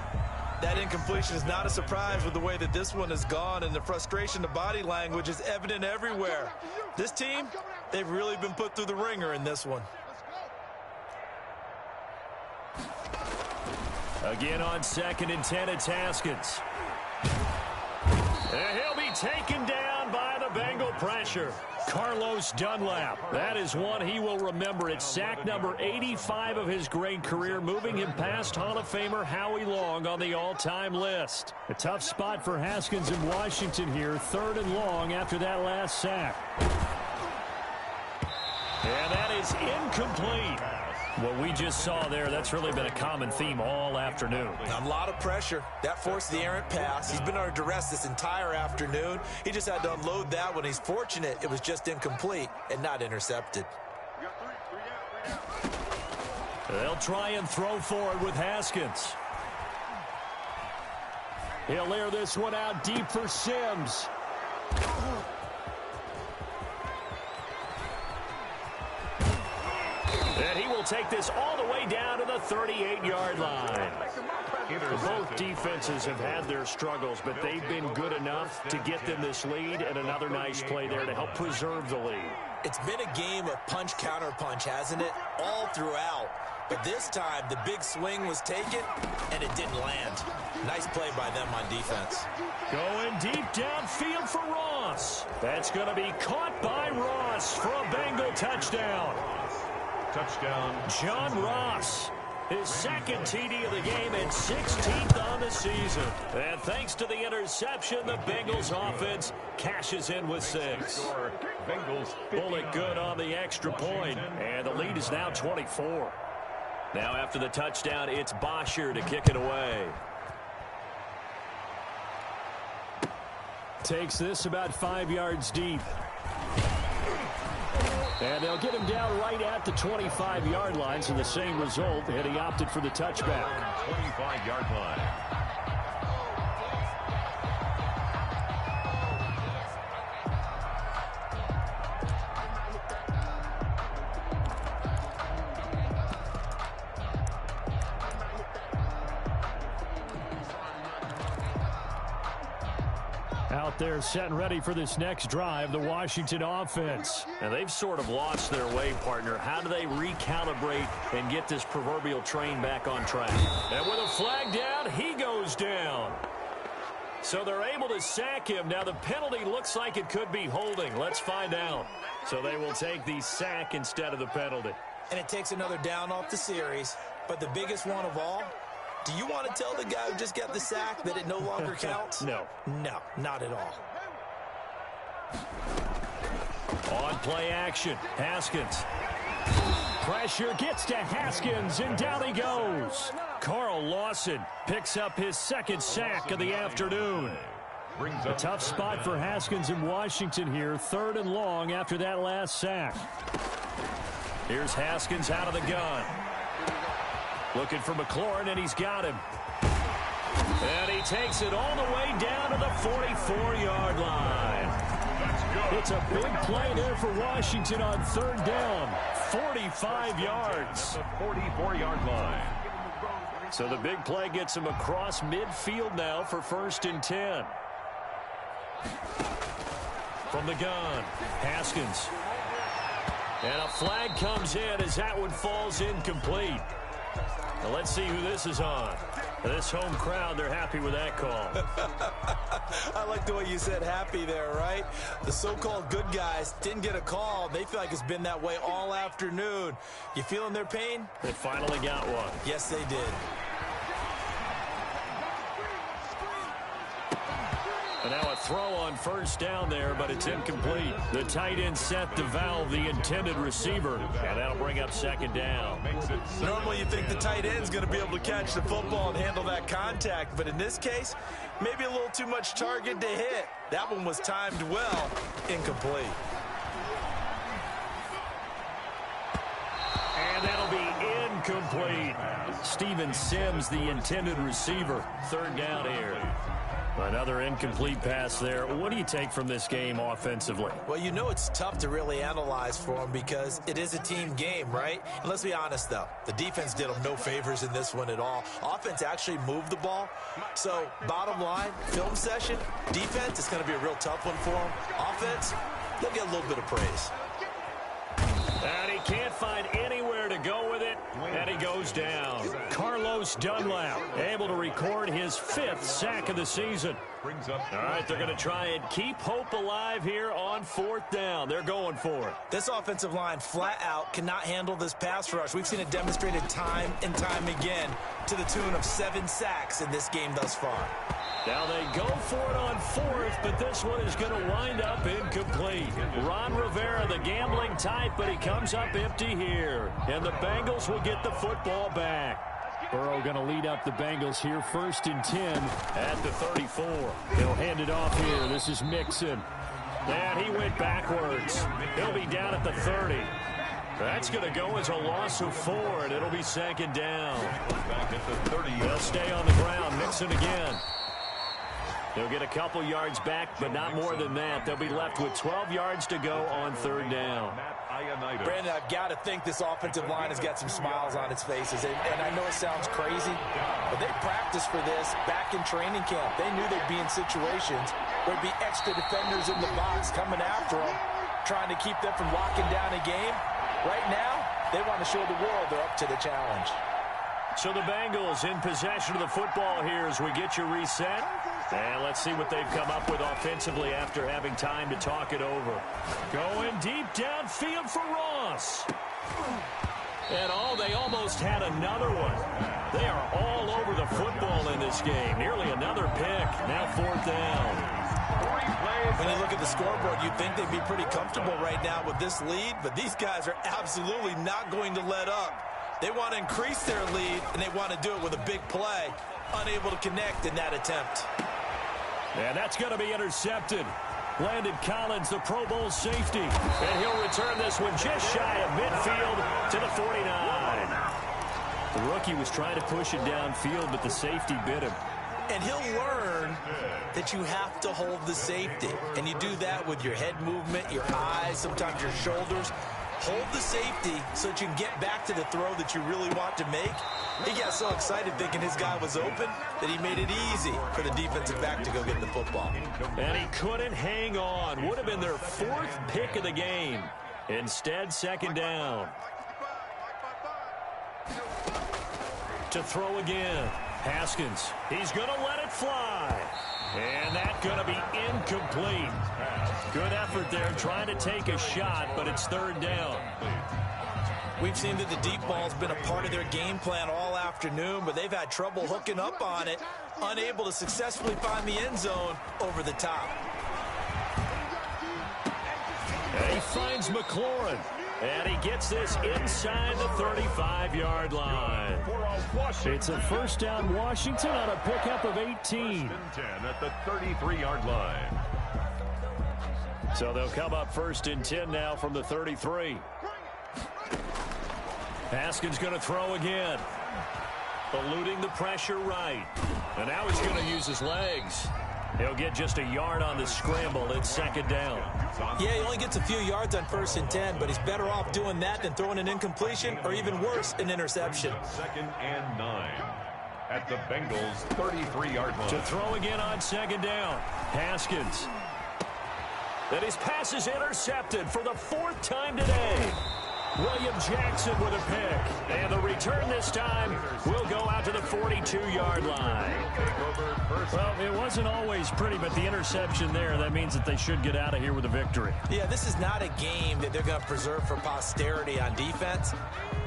That incompletion is not a surprise with the way that this one has gone, and the frustration, the body language is evident everywhere. This team, they've really been put through the ringer in this one. Again on 2nd and 10, it's Haskins. And he'll be taken down by the Bengal pressure. Carlos Dunlap. That is one he will remember. It's sack number 85 of his great career, moving him past Hall of Famer Howie Long on the all-time list. A tough spot for Haskins in Washington here, 3rd and long after that last sack. And that is incomplete. What we just saw there, that's really been a common theme all afternoon. A lot of pressure. That forced the errant pass. He's been under duress this entire afternoon. He just had to unload that one. He's fortunate it was just incomplete and not intercepted. They'll try and throw forward with Haskins. He'll air this one out deep for Sims. And he will take this all the way down to the 38-yard line. Both defenses have had their struggles, but they've been good enough to get them this lead, and another nice play there to help preserve the lead. It's been a game of punch-counter-punch, hasn't it? All throughout. But this time, the big swing was taken, and it didn't land. Nice play by them on defense. Going deep downfield for Ross. That's going to be caught by Ross for a Bengal touchdown. Touchdown. John Ross, his 2nd TD of the game and 16th on the season. And thanks to the interception, the Bengals offense cashes in with 6. Bullock good on the extra point, and the lead is now 24. Now after the touchdown, it's Bosher to kick it away. Takes this about 5 yards deep. And they'll get him down right at the 25-yard line, so the same result, and he opted for the touchback. 25-yard line. Out there set and ready for this next drive, the Washington offense. And they've sort of lost their way, partner. How do they recalibrate and get this proverbial train back on track? And with a flag down, he goes down. So they're able to sack him. Now the penalty looks like it could be holding. Let's find out. So they will take the sack instead of the penalty. And it takes another down off the series. But the biggest one of all, Do you want to tell the guy who just got the sack that it no longer counts? No. No, not at all. On play action, Haskins. Pressure gets to Haskins, and down he goes. Carl Lawson picks up his second sack of the afternoon. A tough spot for Haskins in Washington here, 3rd and long after that last sack. Here's Haskins out of the gun. Looking for McLaurin, and he's got him. And he takes it all the way down to the 44-yard line. It's a big play there for Washington on 3rd down. 45 yards. The 44-yard line. So the big play gets him across midfield now for 1st and 10. From the gun, Haskins. And a flag comes in as that one falls incomplete. Now let's see who this is on. This home crowd, they're happy with that call. I like the way you said happy there, right? The so-called good guys didn't get a call. They feel like it's been that way all afternoon. You feeling their pain? They finally got one. Yes, they did. And now a throw on 1st down there, but it's incomplete. The tight end set to valve the intended receiver, and that'll bring up 2nd down. Normally you think the tight end's going to be able to catch the football and handle that contact, but in this case, maybe a little too much target to hit. That one was timed well. Incomplete. And that'll be incomplete. Steven Sims, the intended receiver. 3rd down here. Another incomplete pass there. What do you take from this game offensively? Well, you know it's tough to really analyze for them because it is a team game, right? And let's be honest, though. The defense did them no favors in this one at all. Offense actually moved the ball. So, bottom line, film session, defense, it's going to be a real tough one for them. Offense, they'll get a little bit of praise. And he can't find anywhere to go with it, and he goes down. Carlos Dunlap able to record his 5th sack of the season. All right, they're going to try and keep hope alive here on 4th down. They're going for it. This offensive line flat out cannot handle this pass rush. We've seen it demonstrated time and time again to the tune of 7 sacks in this game thus far. Now they go for it on 4th, but this one is going to wind up incomplete. Ron Rivera, the gambling type, but he comes up empty here. And the Bengals will get the football back. Burrow going to lead up the Bengals here, 1st and 10 at the 34. He'll hand it off here. This is Mixon. And he went backwards. He'll be down at the 30. That's going to go as a loss of 4, and it'll be 2nd down. They'll stay on the ground. Mixon again. They'll get a couple yards back, but not more than that. They'll be left with 12 yards to go on 3rd down. Brandon, I've got to think this offensive line has got some smiles on its faces. And I know it sounds crazy, but they practiced for this back in training camp. They knew they'd be in situations where there'd be extra defenders in the box coming after them, trying to keep them from locking down a game. Right now, they want to show the world they're up to the challenge. So the Bengals in possession of the football here as we get you reset. And let's see what they've come up with offensively after having time to talk it over. Going deep downfield for Ross. And they almost had another one. They are all over the football in this game. Nearly another pick. Now 4th down. When you look at the scoreboard, you'd think they'd be pretty comfortable right now with this lead, but these guys are absolutely not going to let up. They want to increase their lead, and they want to do it with a big play. Unable to connect in that attempt. And that's going to be intercepted. Landon Collins, the Pro Bowl safety. And he'll return this one just shy of midfield to the 49. The rookie was trying to push it downfield, but the safety bit him. And he'll learn that you have to hold the safety. And you do that with your head movement, your eyes, sometimes your shoulders. Hold the safety so that you can get back to the throw that you really want to make. He got so excited thinking his guy was open that he made it easy for the defensive back to go get the football. And he couldn't hang on. Would have been their 4th pick of the game. Instead, 2nd down. To throw again. Haskins. He's going to let it fly. And that's going to be incomplete. Good effort there trying to take a shot, but it's 3rd down. We've seen that the deep ball's been a part of their game plan all afternoon. afternoon, but they've had trouble hooking up on it, unable to successfully find the end zone over the top. And he finds McLaurin, and he gets this inside the 35-yard line. It's a first down Washington on a pickup of 18. First and 10 at the 33-yard line. So they'll come up first and 10 now from the 33. Haskins going to throw again. Eluding the pressure right. And now he's going to use his legs. He'll get just a yard on the scramble. It's second down. Yeah, he only gets a few yards on first and 10, but he's better off doing that than throwing an incompletion or even worse, an interception. Second and 9 at the Bengals' 33-yard line. To throw again on second down. Haskins. And his pass is intercepted for the 4th time today. William Jackson with a pick. And the return this time will go out to the 42-yard line. Well, it wasn't always pretty, but the interception there, that means that they should get out of here with a victory. Yeah, this is not a game that they're going to preserve for posterity on defense,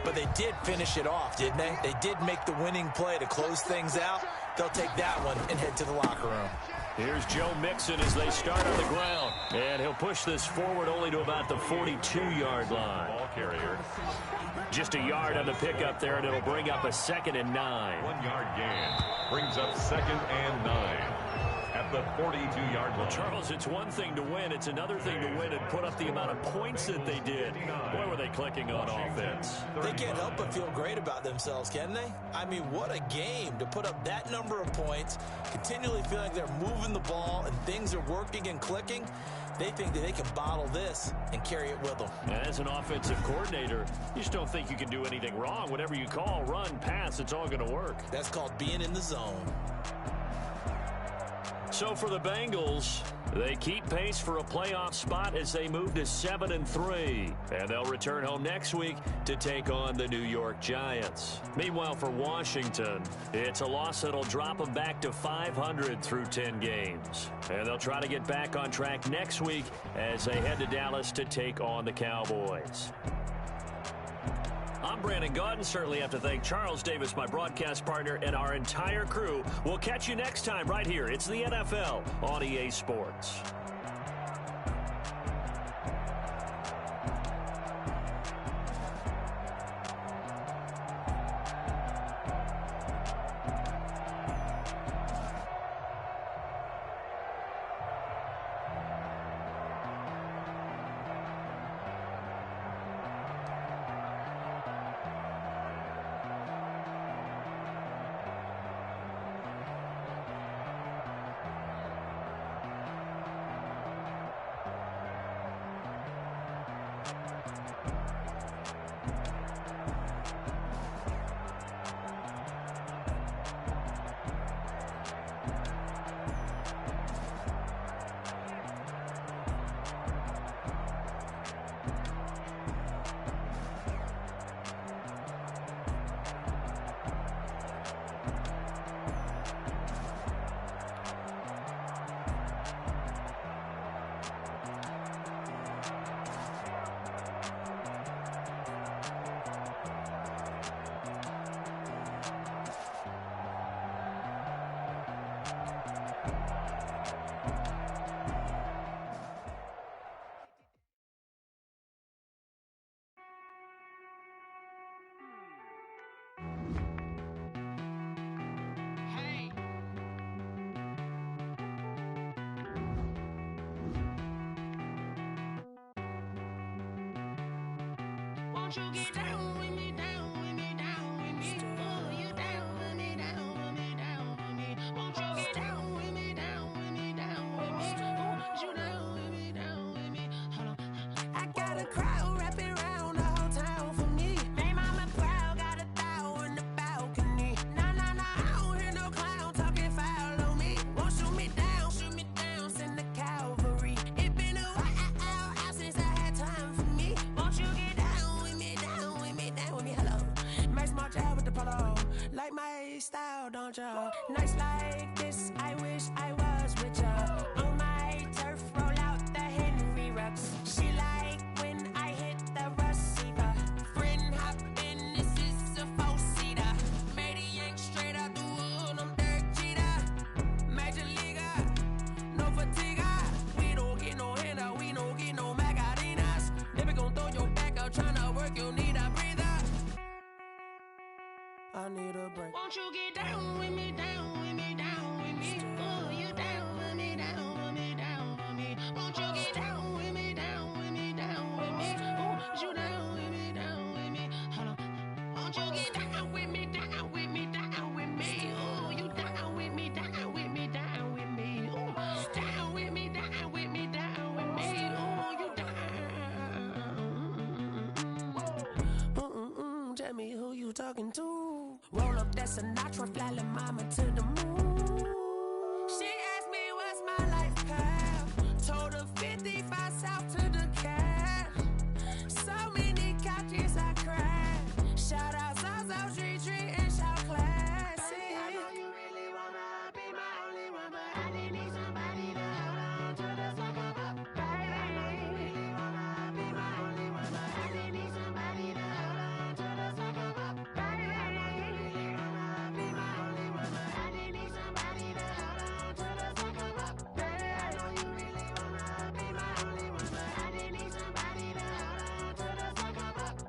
but they did finish it off, didn't they? They did make the winning play to close things out. They'll take that one and head to the locker room. Here's Joe Mixon as they start on the ground. And he'll push this forward only to about the 42-yard line. Ball carrier. Just a yard on the pickup there, and it'll bring up a 2nd and 9. 1-yard gain. Brings up 2nd and 9 at the 42-yard line. Well, Charles, it's one thing to win. It's another thing to win and put up the amount of points that they did. Boy, were they clicking on offense. They can't help but feel great about themselves, can they? I mean, what a game to put up that number of points, continually feeling like they're moving the ball and things are working and clicking. They think that they can bottle this and carry it with them. As an offensive coordinator, you just don't think you can do anything wrong. Whatever you call, run, pass, it's all going to work. That's called being in the zone. So for the Bengals, they keep pace for a playoff spot as they move to 7-3. And they'll return home next week to take on the New York Giants. Meanwhile, for Washington, it's a loss that'll drop them back to 500 through 10 games. And they'll try to get back on track next week as they head to Dallas to take on the Cowboys. I'm Brandon Gaudin. Certainly have to thank Charles Davis, my broadcast partner, and our entire crew. We'll catch you next time right here. It's the NFL on EA Sports. Won't you get down with me, down with me, down with me? Oh, you down with me, down with me, down with me. Won't you get down with me, down with me, down with me? Oh, you down with me, down with me? Hold on. I got a crowd wrapping around the whole town for me. Made mama proud, got a thou in the balcony. Nah, I don't hear no clown talking foul on me. Won't shoot me down, send the cavalry. It been a while since I had time for me. Won't you get down with me, down with me, down with me? Hello. Max March out with the polo. Like my style, don't ya? Nights like this, I wish I was with ya. On my turf, roll out the Henry Rux. She like when I hit the receiver. Friend hop in, this is a 4-seater. Made I need a break. Won't you get down with me, down with me, down with me? Oh, you down with me, down with me, down with me. Won't you get down with me, down with me, down with me? Oh, you down with me, down with me? Hold on. Won't you get down with me, down with me, down with me? Oh, you down with me, down with me, down with me? Oh, down with me, down with me, down with me? Oh, you down. Tell me who you talking to. Roll up that Sinatra, fly la mama to the moon. She asked me what's my life path. Told her 55 south to the cat. So many couches I cried. Shout out South Street and shout classy. I know you really wanna be my only one, but I didn't need somebody to hold on to the second up. Baby, I know you really wanna be my only one, but I didn't need somebody to hold on to the second up. Baby, I know you really wanna be my only one, but I didn't need somebody to hold on to the second up. Baby, I know you really wanna be my only one, but I didn't need somebody to hold on to the second up.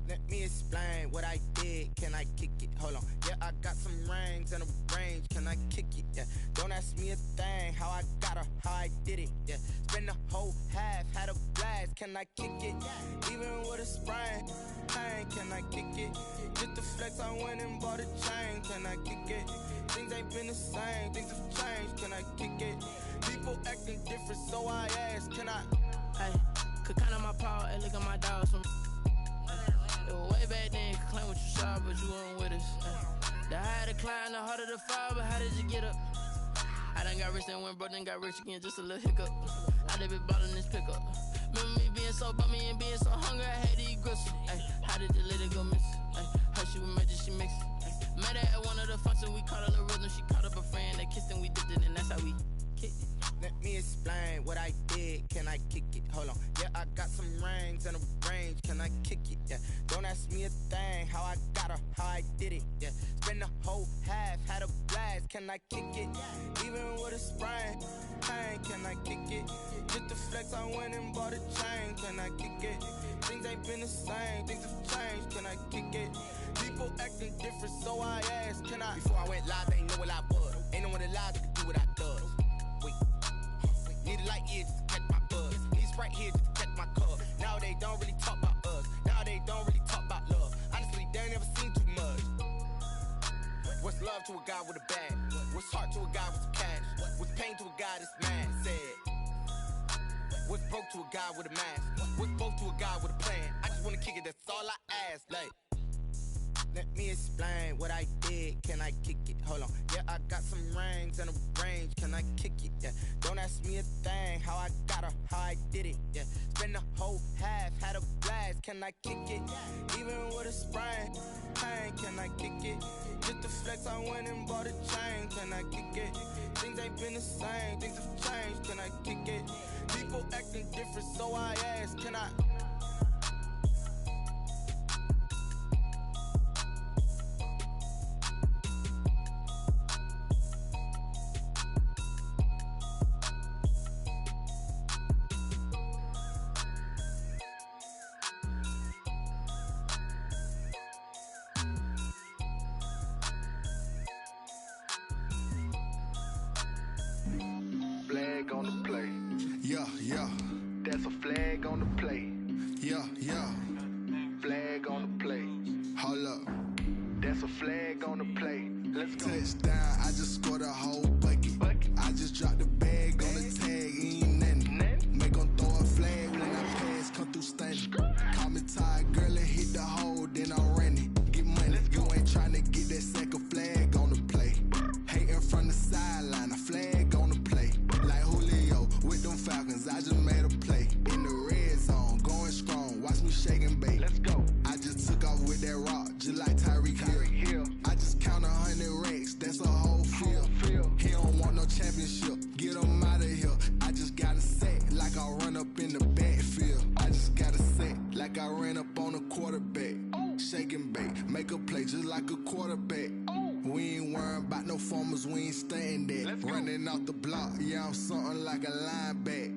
Let me explain what I did. Can I kick it? Hold on. Yeah, I got some rings and a range. Can I kick it? Yeah. Don't ask me a thing. How I got her, how I did it. Yeah. Spend the whole half, had a blast. Can I kick it? Even with a sprain. Pain, can I kick it? Just the flex, I went and bought a chain. Can I kick it? Things ain't been the same. Things have changed. Can I kick it? People acting different, so I ask. Can I? Hey, could count on my paw and look at my dogs from. It was way back then, could claim what you saw, but you weren't with us. The higher the climb, the harder the fall, but how did you get up? I done got rich and went broke, then got rich again, just a little hiccup. I done been bought in this pickup. Remember me being so bummy and being so hungry, I had to eat gristle. Ay, how did the lady go miss? Ay, her she was magic, she mixed. Met her at one of the functions, we caught her the rhythm, she caught up a friend, they kissed and we dipped it, and that's how we kicked it. Let me explain what I did. Can I kick it? Hold on. Yeah, I got some rings and a range. Can I kick it? Yeah. Don't ask me a thing. How I got her, how I did it. Yeah. Spend the whole half, had a blast. Can I kick it? Even with a sprain. Pain, can I kick it? Just the flex, I went and bought a chain. Can I kick it? Things ain't been the same. Things have changed. Can I kick it? People acting different, so I asked. Can I? Before I went live, they ain't know what I was. Ain't no one alive that could do what I does. Wait. Need a light here just to catch my buzz. Need Sprite here just to catch my cup. Now they don't really talk about us. Now they don't really talk about love. Honestly, they ain't never seen too much. What's love to a guy with a bag? What's heart to a guy with some cash? What's pain to a guy that's mad? Said. What's broke to a guy with a mask? What's broke to a guy with a plan? I just wanna kick it, that's all I ask. Like. Let me explain what I did. Can I kick it? Hold on. Yeah, I got some rings and a range. Can I kick it? Yeah. Don't ask me a thing. How I got her, how I did it. Yeah. Spend the whole half, had a blast. Can I kick it? Even with a sprain. Pain, can I kick it? Just the flex, I went and bought a chain. Can I kick it? Things ain't been the same. Things have changed. Can I kick it? People acting different, so I ask. Can I? on the play. Yeah, yeah. That's a flag on the play. Yeah, yeah. Flag on the play. Hold up. That's a flag on the play. Let's go. Touchdown, I just scored a whole bucket. I just dropped the bag on the tag, ain't nothing. Make 'em throw a flag when I pass, come through stunning. Call me tired, girl, and hit the hole, then I'm running. Get money, you ain't tryna get that second flag on the play. Hating from the sideline, a flag on the play. Like Julio with them Falcons, I just made a play. In the red zone, going strong, watch me shake and bake. Let's go. I just took off with that rock, just like Tyreek Hill. I just count 100 racks, that's a whole field. He don't want no championship, get him out of here. I just got a set, like I run up in the backfield. I just got a set, like I ran up on a quarterback. Shake and bake, make a play just like a quarterback. We ain't worrying about no formers, we ain't staying there. Running off the block, yeah, I'm something like a lineback.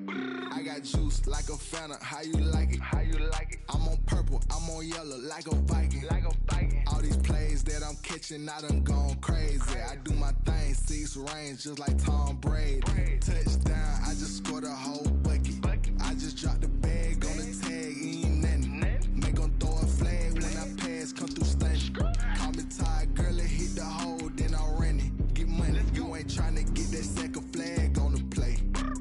I got juice like a Fanta, how you like it? How you like it? I'm on purple, I'm on yellow, like a Viking. Like a Viking. All these plays that I'm catching, I done gone crazy. I do my thing, 6 range, just like Tom Brady. Touchdown, I just scored a whole bucket. I just dropped the bag on the tag, ain't nothing. Make 'em throw a flag when I pass, come through stunning. Call me tired, girl, and hit the hole, then I'm running. Get money, you ain't tryna get that second flag on the play.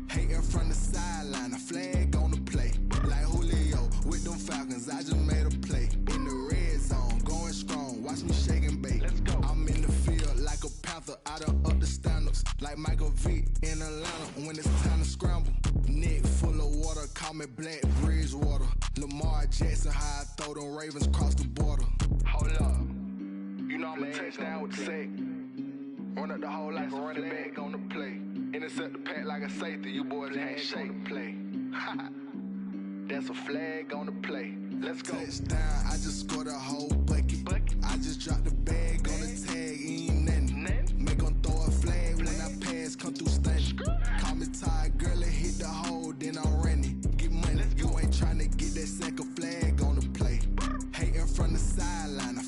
Hating from the sideline, a flag on the play. Like Julio with them Falcons, I just made a play. In the red zone, going strong, watch me shake and bake. Let's go. I'm in the field like a Panther, I done up the standards. Like Michael Vick in Atlanta when it's time to scramble. Neck full of water, call me Black Bridgewater. Lamar Jackson, how I throw them Ravens cross the border. Hold up. You know I'm a touchdown with the sack. Run up the hole like a running back on the play. Intercept the pack like a safety. You boys handshake on the play. That's a flag on the play. Let's go. Touchdown, I just scored a whole bucket. I just dropped the bag on the tag, ain't nothing. Make 'em throw a flag when I pass, come through stunning. Call me tired, girl, and hit the hole, then I'm running. Get money, you ain't tryna get that second flag on the play. Hating from the sideline, a